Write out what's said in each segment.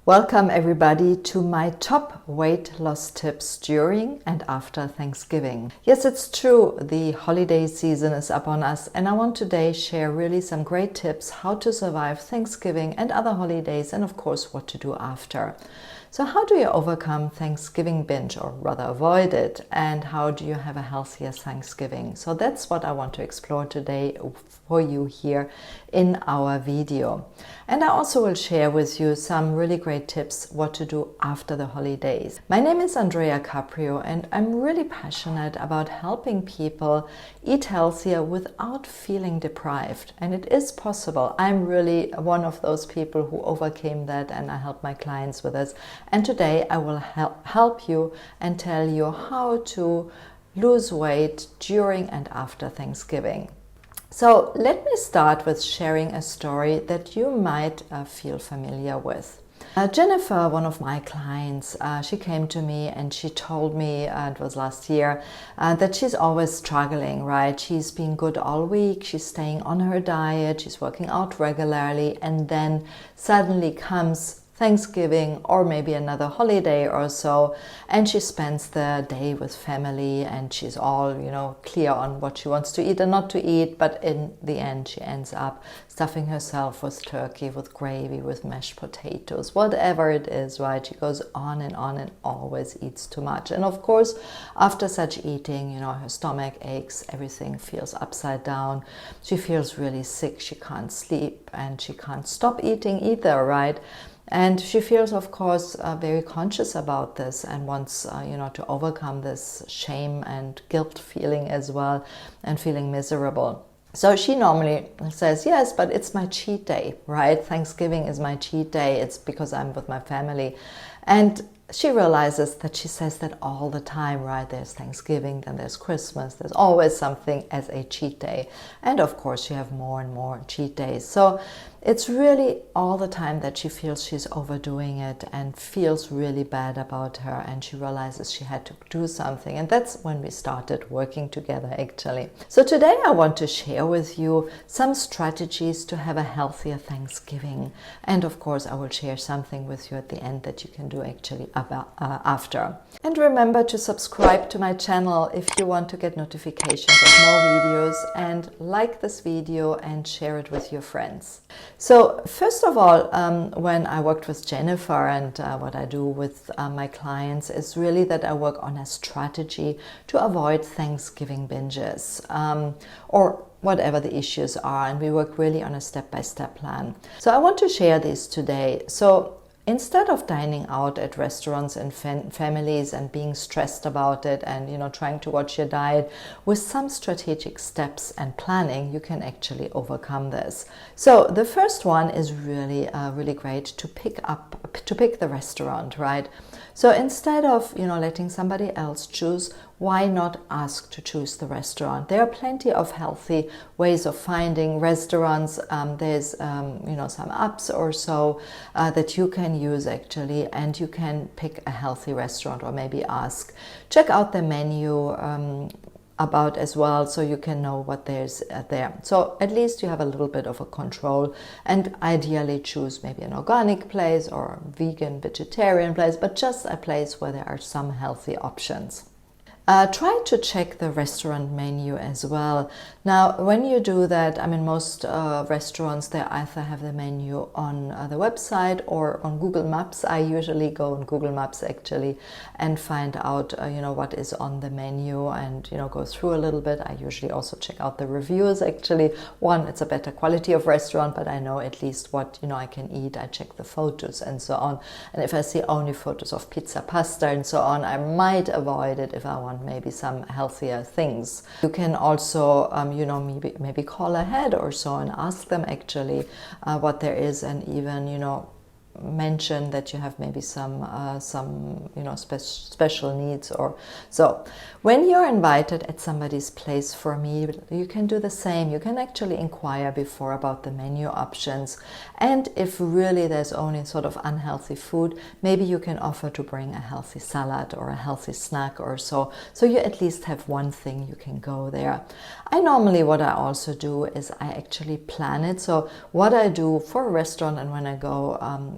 Welcome everybody to my top weight loss tips during and after Thanksgiving. Yes, it's true, the holiday season is upon us, and I want today share really some great tips how to survive Thanksgiving and other holidays, and of course what to do after. So how do you overcome Thanksgiving binge, or rather avoid it, and how do you have a healthier Thanksgiving? So that's what I want to explore today for you here in our video. And I also will share with you some really great tips what to do after the holidays. My name is Andrea Caprio, and I'm really passionate about helping people eat healthier without feeling deprived. And it is possible. I'm really one of those people who overcame that, and I help my clients with this. And today I will help you and tell you how to lose weight during and after Thanksgiving. So let me start with sharing a story that you might feel familiar with. Jennifer, one of my clients, she came to me and she told me, it was last year, that she's always struggling, right? She's been good all week, she's staying on her diet, she's working out regularly, and then suddenly comes Thanksgiving or maybe another holiday or so, and she spends the day with family and she's all, clear on what she wants to eat and not to eat, but in the end she ends up stuffing herself with turkey, with gravy, with mashed potatoes, whatever it is, right? She goes on and always eats too much. And of course, after such eating, her stomach aches, everything feels upside down. She feels really sick, she can't sleep, and she can't stop eating either, right? And she feels, of course, very conscious about this and wants, to overcome this shame and guilt feeling as well, and feeling miserable. So she normally says, yes, but it's my cheat day, right? Thanksgiving is my cheat day. It's because I'm with my family. And she realizes that she says that all the time, right? There's Thanksgiving, then there's Christmas. There's always something as a cheat day. And of course, you have more and more cheat days. So it's really all the time that she feels she's overdoing it and feels really bad about her, and she realizes she had to do something. And that's when we started working together, actually. So today I want to share with you some strategies to have a healthier Thanksgiving. And of course, I will share something with you at the end that you can do actually after. And remember to subscribe to my channel if you want to get notifications of more videos, and like this video and share it with your friends. So first of all, when I worked with Jennifer, and what I do with my clients is really that I work on a strategy to avoid Thanksgiving binges, or whatever the issues are, and we work really on a step-by-step plan. So I want to share this today. So instead of dining out at restaurants and families and being stressed about it and trying to watch your diet, with some strategic steps and planning, you can actually overcome this. So the first one is really great to pick the restaurant, right? So instead of letting somebody else choose, why not ask to choose the restaurant? There are plenty of healthy ways of finding restaurants. There's some apps or so that you can use actually, and you can pick a healthy restaurant, or maybe check out the menu about as well, so you can know what there's there. So at least you have a little bit of a control, and ideally choose maybe an organic place or a vegan, vegetarian place, but just a place where there are some healthy options. Try to check the restaurant menu as well. Now, when you do that, most restaurants, they either have the menu on the website or on Google Maps. I usually go on Google Maps actually and find out, what is on the menu, and, go through a little bit. I usually also check out the reviews actually. One, it's a better quality of restaurant, but I know at least what, I can eat. I check the photos and so on. And if I see only photos of pizza, pasta and so on, I might avoid it if I want maybe some healthier things. You can also, maybe call ahead or so and ask them actually what there is, and even, mention that you have maybe some special needs or so. When you're invited at somebody's place for a meal, you can do the same. You can actually inquire before about the menu options, and if really there's only sort of unhealthy food, maybe you can offer to bring a healthy salad or a healthy snack or so you at least have one thing you can go there. What I also do is I actually plan it. So what I do for a restaurant, and when I go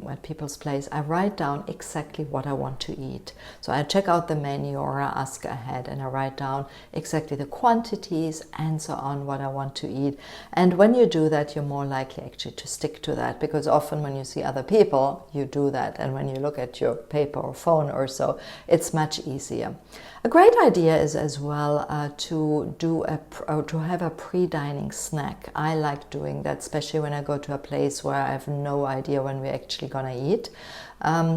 at people's place, I write down exactly what I want to eat. So I check out the menu or I ask ahead and I write down exactly the quantities and so on, what I want to eat. And when you do that, you're more likely actually to stick to that, because often when you see other people, you do that. And when you look at your paper or phone or so, it's much easier. A great idea is as well to have a pre-dining snack. I like doing that, especially when I go to a place where I have no idea when we're actually gonna eat.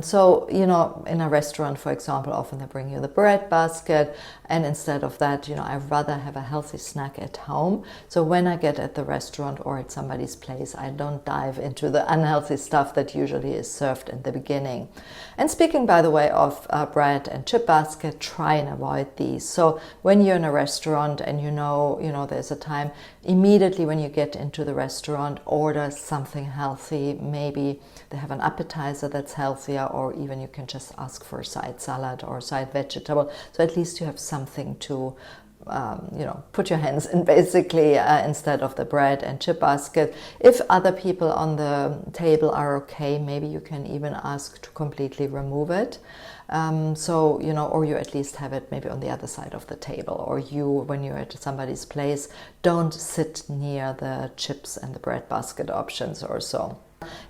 So, you know, in a restaurant, for example, often they bring you the bread basket, and instead of that, you know, I'd rather have a healthy snack at home. So when I get at the restaurant or at somebody's place, I don't dive into the unhealthy stuff that usually is served in the beginning. And speaking, by the way, of bread and chip basket, try and avoid these. So when you're in a restaurant and you know there's a time, immediately when you get into the restaurant, order something healthy. Maybe they have an appetizer that's healthier, or even you can just ask for a side salad or side vegetable. So at least you have something to put your hands in, basically, instead of the bread and chip basket. If other people on the table are okay, maybe you can even ask to completely remove it. Or you at least have it maybe on the other side of the table, or when you're at somebody's place, don't sit near the chips and the bread basket options or so.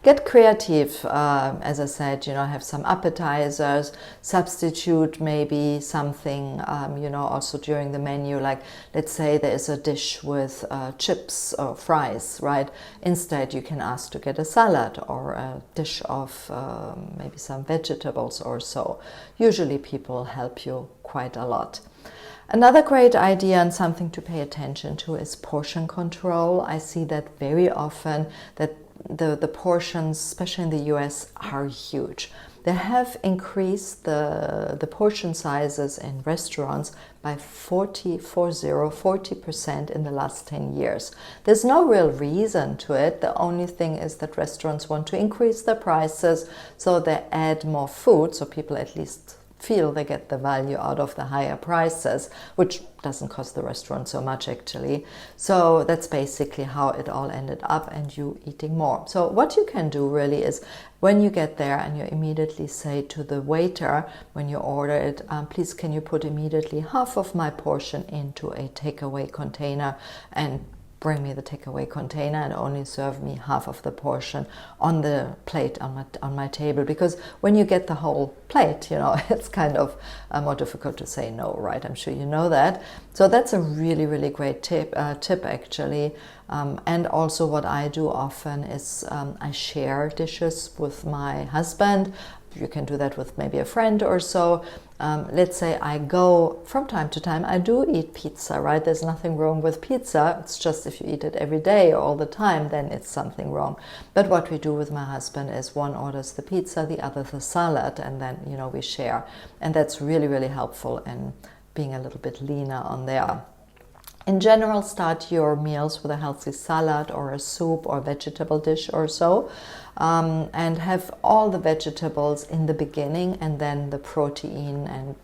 Get creative, as I said, have some appetizers, substitute maybe something, also during the menu, like let's say there is a dish with chips or fries, right? Instead, you can ask to get a salad or a dish of maybe some vegetables or so. Usually people help you quite a lot. Another great idea and something to pay attention to is portion control. I see that very often, that the portions, especially in the US, are huge. They have increased the portion sizes in restaurants by 40% in the last 10 years. There's no real reason to it. The only thing is that restaurants want to increase their prices, so they add more food, so people at least feel they get the value out of the higher prices, which doesn't cost the restaurant so much actually. So that's basically how it all ended up, and you eating more. So what you can do really is, when you get there and you immediately say to the waiter when you order it, please can you put immediately half of my portion into a takeaway container, and bring me the takeaway container and only serve me half of the portion on the plate on my table. Because when you get the whole plate, it's kind of more difficult to say no, right? I'm sure you know that. So that's a really, really great tip actually. And also what I do often is I share dishes with my husband. You can do that with maybe a friend or so. Let's say I go, from time to time, I do eat pizza, right? There's nothing wrong with pizza. It's just if you eat it every day or all the time, then it's something wrong. But what we do with my husband is one orders the pizza, the other the salad, and then, we share. And that's really, really helpful in being a little bit leaner on there. In general, start your meals with a healthy salad or a soup or vegetable dish or so, and have all the vegetables in the beginning, and then the protein, and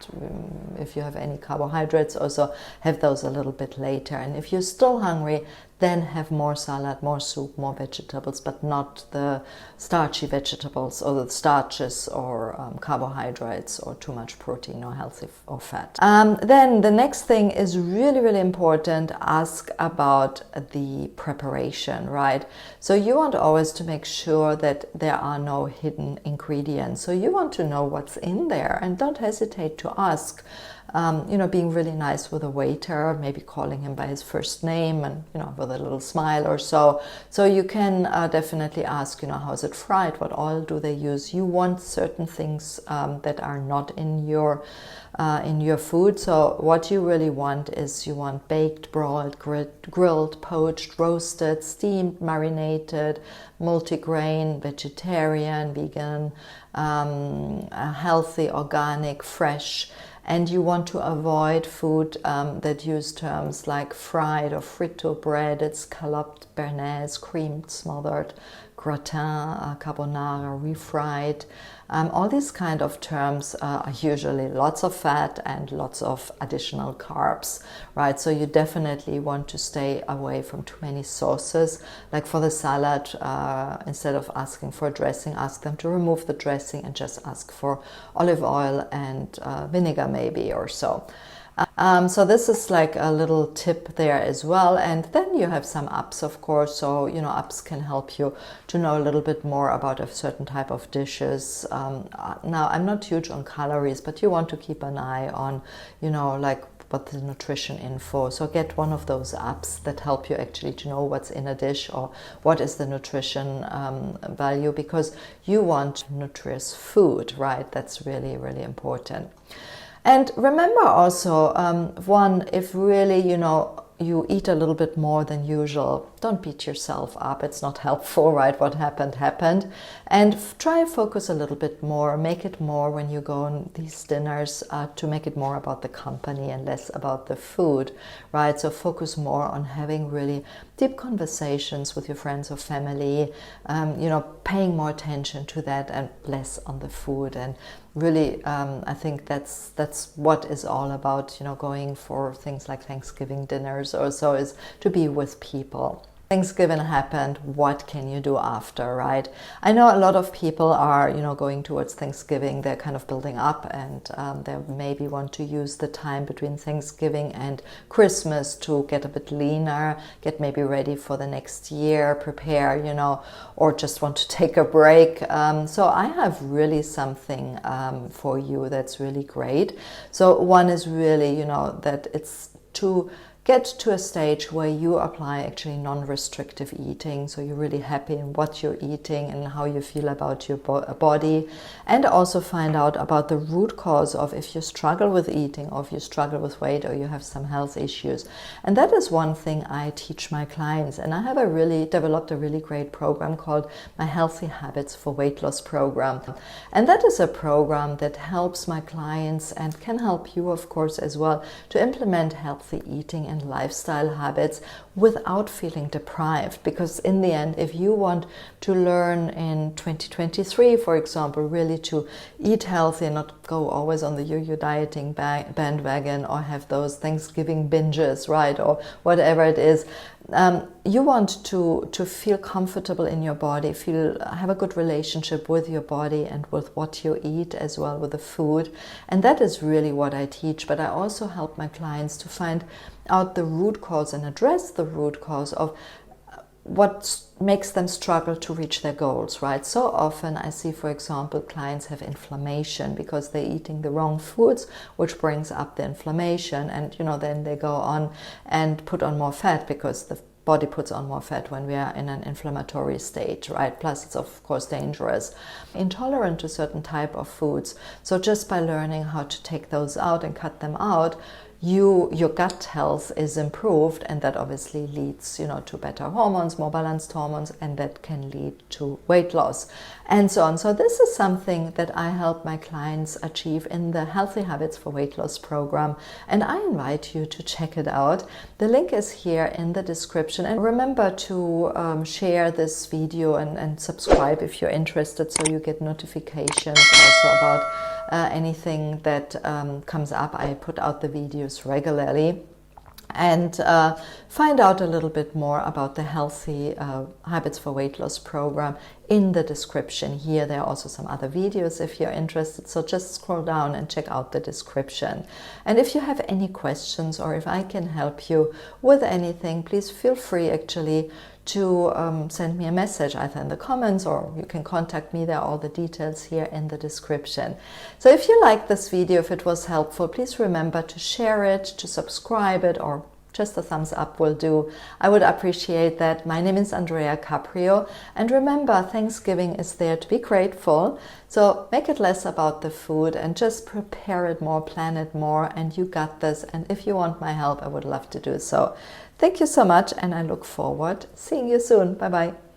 if you have any carbohydrates also, have those a little bit later. And if you're still hungry, then have more salad, more soup, more vegetables, but not the starchy vegetables or the starches or carbohydrates or too much protein or healthy or fat. Then the next thing is really, really important. Ask about the preparation, right? So you want always to make sure that there are no hidden ingredients. So you want to know what's in there, and don't hesitate to ask. Being really nice with a waiter, maybe calling him by his first name, and with a little smile or so. So you can definitely ask, how's it fried? What oil do they use? You want certain things that are not in your food. So what you really want is, you want baked, broiled, grilled, poached, roasted, steamed, marinated, multigrain, vegetarian, vegan, healthy, organic, fresh. And you want to avoid food that use terms like fried or fritto bread, scalloped, béarnaise, creamed, smothered, gratin, carbonara, refried. All these kind of terms are usually lots of fat and lots of additional carbs, right? So you definitely want to stay away from too many sauces. Like for the salad, instead of asking for dressing, ask them to remove the dressing and just ask for olive oil and vinegar maybe or so. So this is like a little tip there as well. And then you have some apps, of course. So, apps can help you to know a little bit more about a certain type of dishes. Now, I'm not huge on calories, but you want to keep an eye on, like what the nutrition info. So get one of those apps that help you actually to know what's in a dish or what is the nutrition value, because you want nutritious food, right? That's really, really important. And remember also, if really, you eat a little bit more than usual, don't beat yourself up. It's not helpful, right? What happened. And try and focus a little bit more, make it more when you go on these dinners, to make it more about the company and less about the food, right? So focus more on having really deep conversations with your friends or family, paying more attention to that and less on the food. And really, I think that's what is all about, going for things like Thanksgiving dinners or so, is to be with people. Thanksgiving happened, what can you do after, right? I know a lot of people are, going towards Thanksgiving, they're kind of building up, and they maybe want to use the time between Thanksgiving and Christmas to get a bit leaner, get maybe ready for the next year, prepare, or just want to take a break. So I have really something for you that's really great. So one is really, that it's to get to a stage where you apply actually non-restrictive eating, so you're really happy in what you're eating and how you feel about your body, and also find out about the root cause of if you struggle with eating, or if you struggle with weight, or you have some health issues. And that is one thing I teach my clients, and I have developed a really great program called my Healthy Habits for Weight Loss program. And that is a program that helps my clients and can help you, of course, as well, to implement healthy eating and lifestyle habits without feeling deprived. Because in the end, if you want to learn in 2023, for example, really to eat healthy and not go always on the yo-yo dieting bandwagon or have those Thanksgiving binges, right, or whatever it is, you want to feel comfortable in your body, have a good relationship with your body and with what you eat as well, with the food. And that is really what I teach. But I also help my clients to find out the root cause and address the root cause of what makes them struggle to reach their goals, right? So often I see, for example, clients have inflammation because they're eating the wrong foods, which brings up the inflammation, and then they go on and put on more fat because the body puts on more fat when we are in an inflammatory state, right? Plus it's of course dangerous. Intolerant to certain type of foods. So just by learning how to take those out and cut them out, your gut health is improved, and that obviously leads to better hormones, more balanced hormones, and that can lead to weight loss and so on. So this is something that I help my clients achieve in the Healthy Habits for Weight Loss program, and I invite you to check it out. The link is here in the description, and remember to share this video and subscribe if you're interested, so you get notifications also about anything that comes up. I put out the videos regularly. And find out a little bit more about the Healthy Habits for Weight Loss program in the description here. There are also some other videos if you're interested, so just scroll down and check out the description. And if you have any questions, or if I can help you with anything, please feel free actually to send me a message either in the comments, or you can contact me. There are all the details here in the description. So if you like this video, if it was helpful, please remember to share it, to subscribe it, or just a thumbs up will do. I would appreciate that. My name is Andrea Caprio, and remember, Thanksgiving is there to be grateful. So make it less about the food and just prepare it more, plan it more, and you got this. And if you want my help, I would love to do so. Thank you so much, and I look forward to seeing you soon. Bye-bye.